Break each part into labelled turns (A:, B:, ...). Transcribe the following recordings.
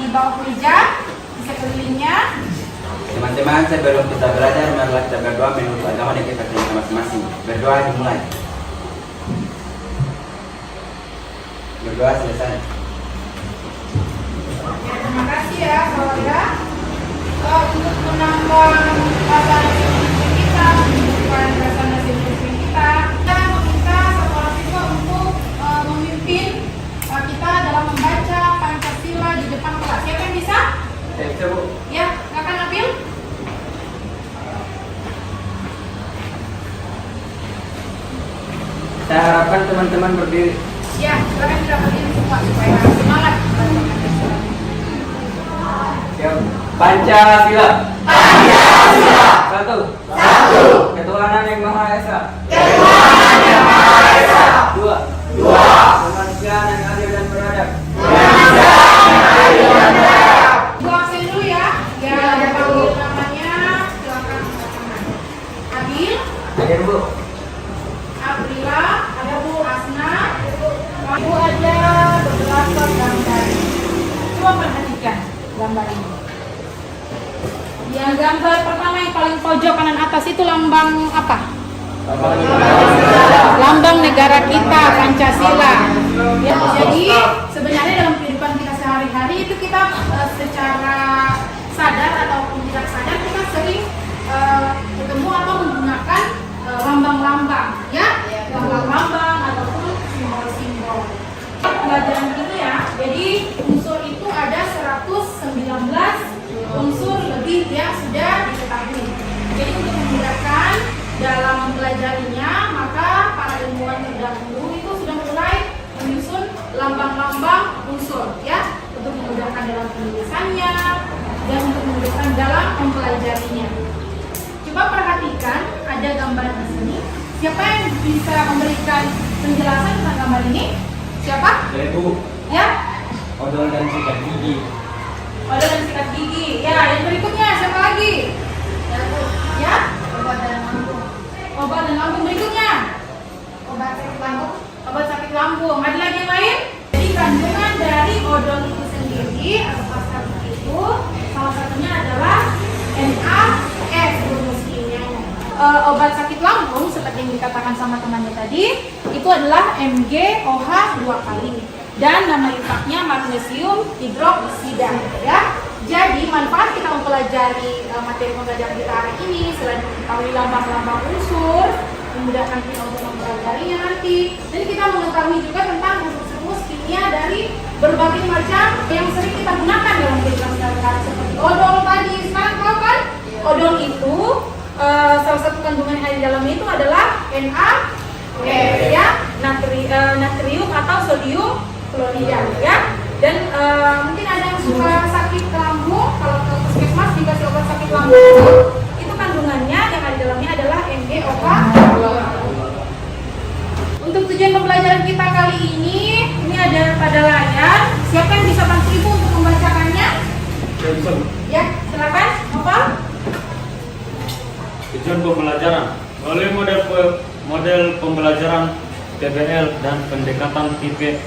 A: di bawah meja di sekelilingnya.
B: Teman-teman, sebelum kita belajar, marilah kita berdoa menurut agama yang kita percaya masing-masing. Berdoa dimulai. Berdoa selesai.
A: Ya, terima kasih ya saudara. Untuk menambah rasa nasi kita, menunjukkan rasa nasi kita, kita meminta sekolah siswa untuk memimpin kita dalam membaca Pancasila di depan kelas. Siapa yang bisa?
B: Saya bisa, Bu.
A: Ya, silakan Nabil.
B: Saya harapkan teman-teman berdiri.
A: Ya, silakan kita berdiri semua supaya semangat baca Pancasila.
B: Siap. Pancasila.
C: Pancasila.
B: Satu.
C: Satu.
B: Ketuhanan yang Maha Esa.
C: Ketuhanan yang Maha Esa.
B: Dua.
C: Dua.
B: Kemanusiaan yang adil dan beradab.
C: Kemanusiaan yang adil dan beradab.
A: Ibu absen dulu ya. Ya, ada panggil namanya. Silakan silakan. Abil,
B: Hadir, Bu.
A: Aprila, ada Bu Asna. Ibu ada beberapa gambar. Coba perhatikan gambar ini. Ya, gambar pertama yang paling pojok kanan atas itu lambang apa? Lambang negara kita, Pancasila. Ya, jadi sebenarnya dalam kehidupan kita sehari-hari itu kita secara sadar ataupun tidak sadar kita sering ketemu atau menggunakan lambang-lambang, ya, lambang-lambang ataupun simbol-simbol. Pelajaran itu ya, jadi unsur itu ada 119 unsur lebih yang sudah diketahui. Jadi untuk memudahkan dalam mempelajarinya, maka para ilmuwan terdahulu itu sudah mulai menyusun lambang-lambang unsur, ya, untuk memudahkan dalam penulisannya dan untuk memudahkan dalam mempelajarinya. Coba perhatikan, ada gambar di sini. Siapa yang bisa memberikan penjelasan tentang gambar ini? Siapa?
B: Dari Bu.
A: Ya,
B: Odol dan sikat gigi.
A: odol dan sikat gigi. Ya, yang berikutnya siapa lagi? Ya, obat dan lambung. Obat dan lambung berikutnya. Obat sakit lambung. Obat sakit lambung. Ada lagi yang lain? Jadi kandungan dari odol itu sendiri atau pasar itu salah satunya adalah NaF rumusnya. Obat sakit lambung seperti yang dikatakan sama temannya tadi itu adalah MgOH 2 kali dan nama lengkapnya magnesium hidroksida, ya. Jadi manfaat kita mempelajari materi pembelajaran kita hari ini selain mengetahui lambang-lambang unsur, memudahkan kita untuk mempelajarinya nanti, dan kita mengetahui juga tentang rumus-rumus kimia dari berbagai macam yang sering kita gunakan dalam kehidupan sehari-hari seperti odol tadi. Sekarang tahu kan? Odol itu salah satu kandungan yang ada di dalamnya itu adalah NaF, ya, natrium atau sodium klorida, ya. Dan mungkin ada yang suka sakit lambung, kalau ke puskesmas dikasih obat sakit lambung itu kandungannya yang ada di dalamnya adalah MgOH. Untuk tujuan pembelajaran kita kali ini ada pada layar. Siapa yang bisa bantu ibu untuk membacakannya? Ya, silakan, Novel.
D: Tujuan pembelajaran melalui model pembelajaran PBL dan pendekatan tipe.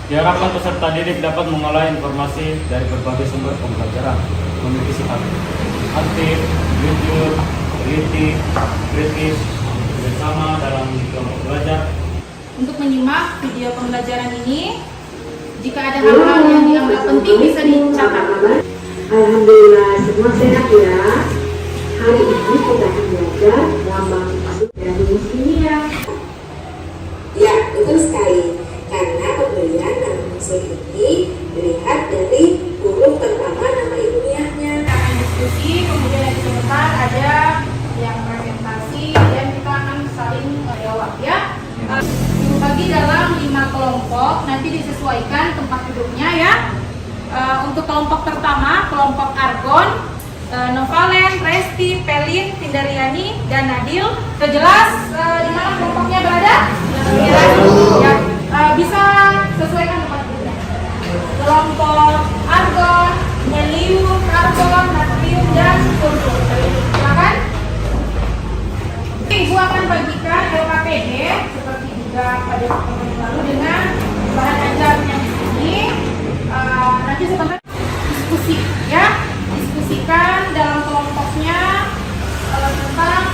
D: Diharapkan peserta didik dapat mengolah informasi dari berbagai sumber pembelajaran, memiliki sifat aktif, jujur, teliti, kritis, bersama dalam kelompok belajar.
A: Untuk menyimak video pembelajaran ini, jika ada hal-hal yang dianggap penting bisa dicatat.
E: Alhamdulillah semua sehat ya. Hari ini kita akan belajar lambang dan rumus kimia.
F: Ya, betul sekali. Karena pemberian nama unsur ini dilihat dari huruf pertama nama ilmiahnya.
A: Kita akan diskusi, kemudian yang sebentar ada yang presentasi dan kita akan saling jawab, ya. Dibagi dalam 5 kelompok, nanti disesuaikan tempat duduknya, ya. Untuk kelompok pertama, kelompok argon, Novalen, Resti, Pelin, Tindariani, dan Nadil. Sudah jelas di mana kelompoknya berada? Ya, bisa sesuaikan tempat duduknya. Kelompok argon, helium, karbon, natrium, dan sulfur. Silakan. Ibu akan bagikan LKPD seperti juga pada pertemuan lalu dengan bahan ajarnya di sini. nanti sebentar diskusi ya, diskusikan dalam kelompoknya tentang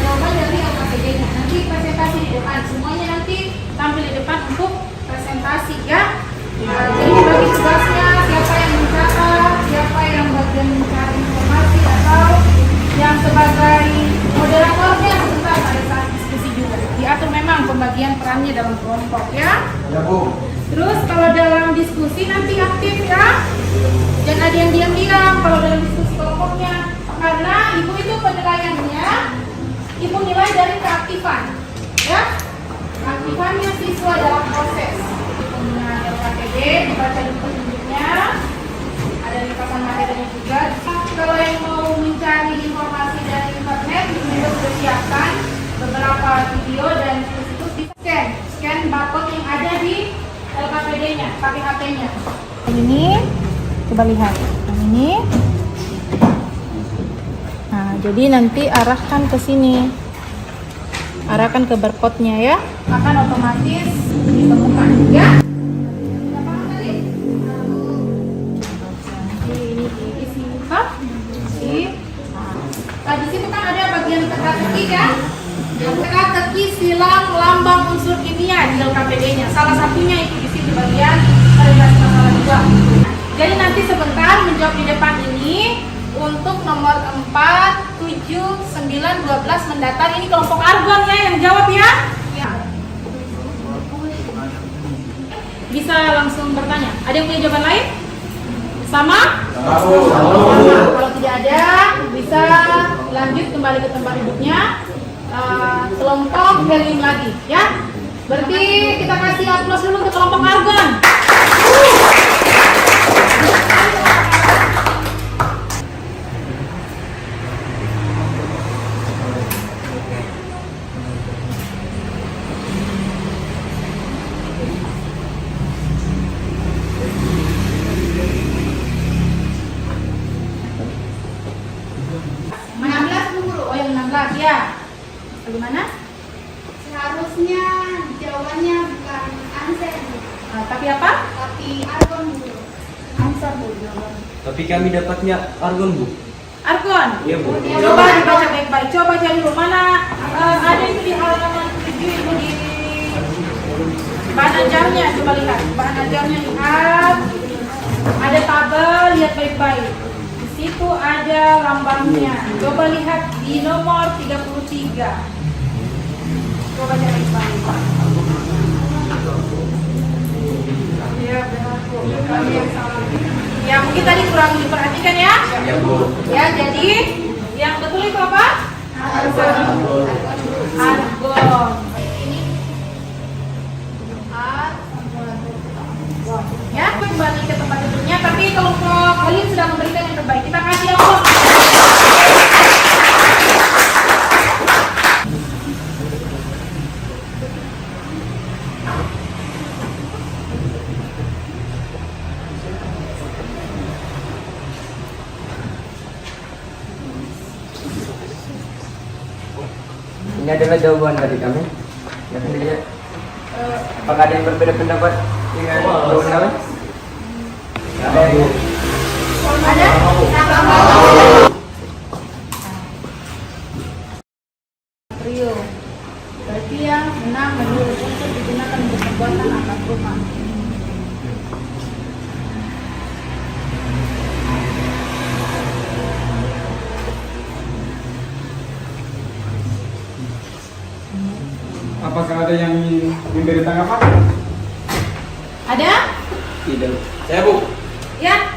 A: jawaban dari LKPD-nya. Nanti presentasi di depan, semuanya nanti tampil di depan untuk presentasi ya. Jadi bagi tugasnya siapa yang mencatat, siapa yang bagian mencari informasi atau yang sebagai moderatornya sebentar pada saat diskusi juga. Diatur memang pembagian perannya dalam kelompok ya.
B: Ya Bu.
A: Terus kalau dalam diskusi nanti aktif ya. Jangan ada yang diam-diam kalau dalam diskusi kelompoknya. Karena ibu itu penilaiannya, ibu nilai dari keaktifan ya. Keaktifannya siswa dalam proses penggunaan LKPD, dibaca dulu petunjuknya, ada ringkasan materinya juga. Kalau yang mau mencari informasi dari internet, ibu juga sudah siapkan beberapa video dan situs di scan barcode yang ada di LKPD-nya, pakai HP-nya. Ini coba lihat, yang ini. Nah, jadi nanti arahkan ke sini, arahkan ke barcode-nya ya, akan otomatis ditemukan ya. Ini diisi Nah, di situ kan ada bagian teka-teki kan? Yang teka-teki silang lambang unsur kimia di LKPD-nya. Salah satunya itu di sini bagian realisasi masalah juga. Jadi nanti sebentar menjawab di depan ini untuk nomor 4, 7, 9, 12 mendatar. Ini kelompok argon ya yang jawab ya. Bisa langsung bertanya. Ada yang punya jawaban lain? Sama? Kalau tidak ada, bisa lanjut kembali ke tempat duduknya. Kelompok helium lagi ya. Berarti kita kasih aplaus dulu untuk kelompok argon. Ya, bagaimana?
G: Seharusnya jawabannya bukan Anser,
A: tapi apa?
G: tapi argon Bu.
A: Answer Bu jawaban.
B: Tapi kami dapatnya argon Bu.
A: Argon?
B: Iya Bu.
A: Coba dibaca baik-baik. Coba cari dulu mana ada itu di halaman 7 itu di bahan ajarnya. Coba lihat bahan ajarnya, lihat. Ada tabel, lihat baik-baik. Itu ada lambangnya. Coba lihat di nomor 33. Coba cari baik. Ya benar Bu. Ya mungkin tadi kurang diperhatikan ya.
B: Ya Bu.
A: Ya jadi yang betul itu apa? Argon. Ya kembali ke tempat duduknya. Tapi kalau kalian sudah memberikan yang terbaik, kita kasih aplaus.
B: Ini adalah jawaban dari kami. Ya, lihat. Apakah ada yang berbeda pendapat dengan jawaban kami? Ada Bu.
A: Ada? Trio. Berarti yang menang menurut unsur digunakan untuk pembuatan alat rumah.
H: Apakah ada yang memberi tanggapan?
A: Ada?
B: Tidak. Saya Bu.
A: Ya?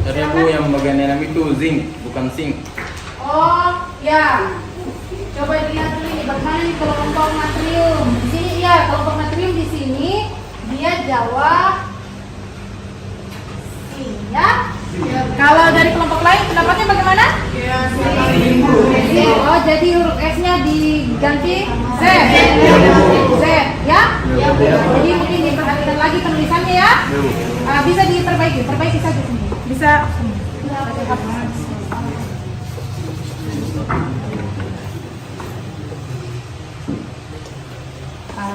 B: Dari Bu yang bagian dalam itu zinc, bukan zinc.
A: Oh, ya. Coba dilihat dulu ini bagaimana nih kelompok natrium. Di sini ya, kelompok natrium di sini dia jawab ya. Kalau dari kelompok lain pendapatnya bagaimana? Oh, jadi huruf S-nya diganti Z. Z, ya? Jadi mungkin diperhatikan lagi penulisannya ya. Bisa diperbaiki, perbaiki saja sini. Bisa.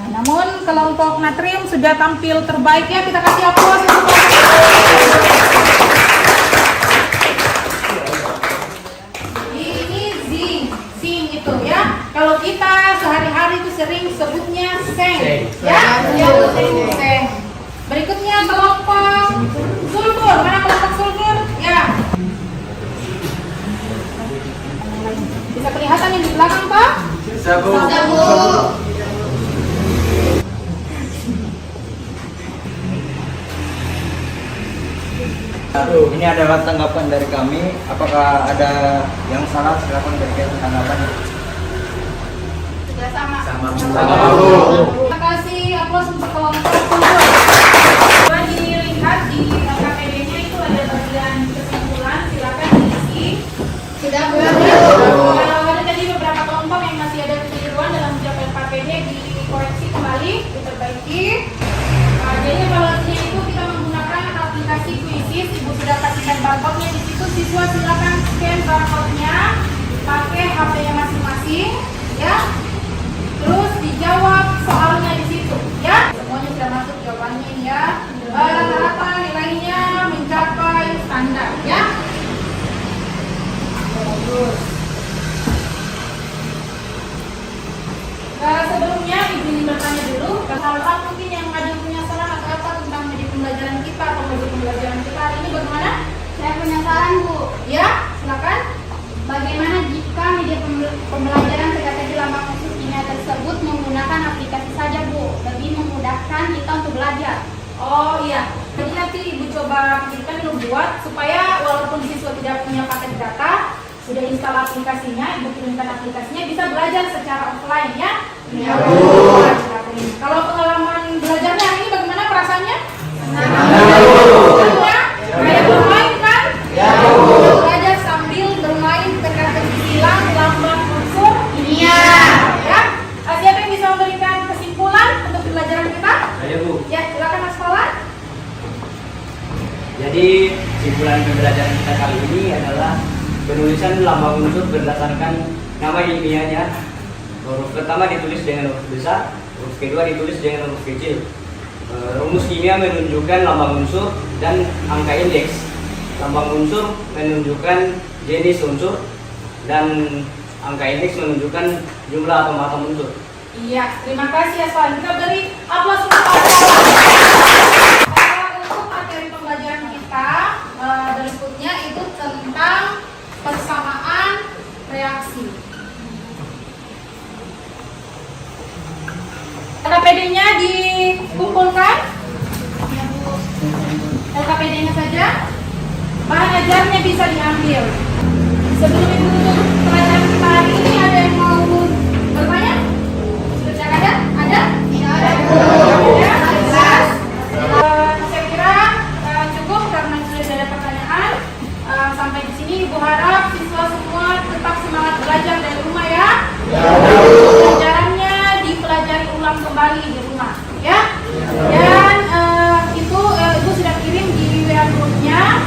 A: namun kelompok natrium sudah tampil terbaik ya, kita kasih aplaus. Ini zinc itu ya. Kalau kita sehari-hari itu sering sebutnya seng, ya, seng. Berikutnya kelompok sulfur, mana kelompok sulfur? Ya. Bisa kelihatan yang di belakang Pak?
B: Sabu. Ini adalah tanggapan dari kami. Apakah ada yang salah? Silakan berikan tanggapan.
G: Sudah sama.
A: Terima kasih, aplaus untuk kelompok sulfur. Coba dilihat di LKPD-nya itu ada bagian kesimpulan, silakan diisi.
G: Sudah
A: Kalau ada tadi beberapa kelompok yang masih ada kekeliruan dalam mencapai LKPD dikoreksi kembali, diperbaiki. Jadi evaluasinya itu kita menggunakan aplikasi Quizzes. Ibu sudah kasihkan barcode-nya di situ. Siswa silakan scan barcode-nya pakai HP-nya masing-masing, ya. Terus dijawab soalnya di situ, ya. Semuanya sudah masuk jawabannya ini ya. Rata-rata nilainya mencapai standar, ya. Bagus. Sebelumnya ibu ingin bertanya dulu, hal-hal mungkin yang ada punya saran atau apa tentang media pembelajaran kita atau media pembelajaran kita hari ini bagaimana?
G: Saya punya saran Bu.
A: Ya, silakan.
G: Bagaimana jika media pembelajaran terdapat di lambang khusus kimia tersebut menggunakan aplikasi saja Bu, lebih memudahkan kita untuk belajar.
A: Oh iya, jadi nanti ibu coba pikirkan dulu buat supaya walaupun siswa tidak punya paket data, sudah install aplikasinya, ibu kirimkan aplikasinya, bisa belajar secara offline ya. Ya. Kalau pengalaman belajarnya hari ini bagaimana perasaannya? Kayak bermain kan? Belajar sambil bermain teka-teki silang, lambang unsur kimia. Ya. Siapa yang bisa memberikan kesimpulan untuk pembelajaran kita?
B: Saya Bu.
A: Ya, silakan Mas Falan.
B: Jadi kesimpulan pembelajaran kita kali ini adalah penulisan lambang unsur berdasarkan nama ilmiahnya. Huruf pertama ditulis dengan huruf besar, huruf kedua ditulis dengan huruf kecil. Rumus kimia menunjukkan lambang unsur dan angka indeks. Lambang unsur menunjukkan jenis unsur dan angka indeks menunjukkan jumlah atom atom unsur.
A: Iya, terima kasih ya Soal. Kita beri aplaus untuk Pak. Untuk materi pembelajaran kita berikutnya itu tentang persamaan reaksi. LKPD-nya dikumpulkan. LKPD-nya saja. Bahan ajarnya bisa diambil. Sebelum ibu tutup pelajaran kita hari ini, ada yang mau bertanya? Sudah ada? Ada? Tidak ada. Jelas? Saya kira cukup karena sudah ada pertanyaan. Sampai di sini ibu harap siswa semua tetap semangat belajar dari rumah ya. Pelajarannya dipelajari ulang kembali di rumah ya. Dan itu ibu sudah kirim di WA grupnya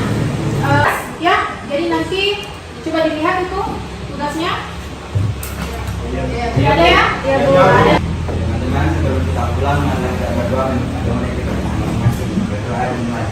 A: ya. Jadi nanti coba dilihat itu tugasnya. Tidak ada ya? Ya Bu. Ada.
B: Teman-teman sebelum kita pulang ada berdoa untuk kita masing-masing berdoa dimulai.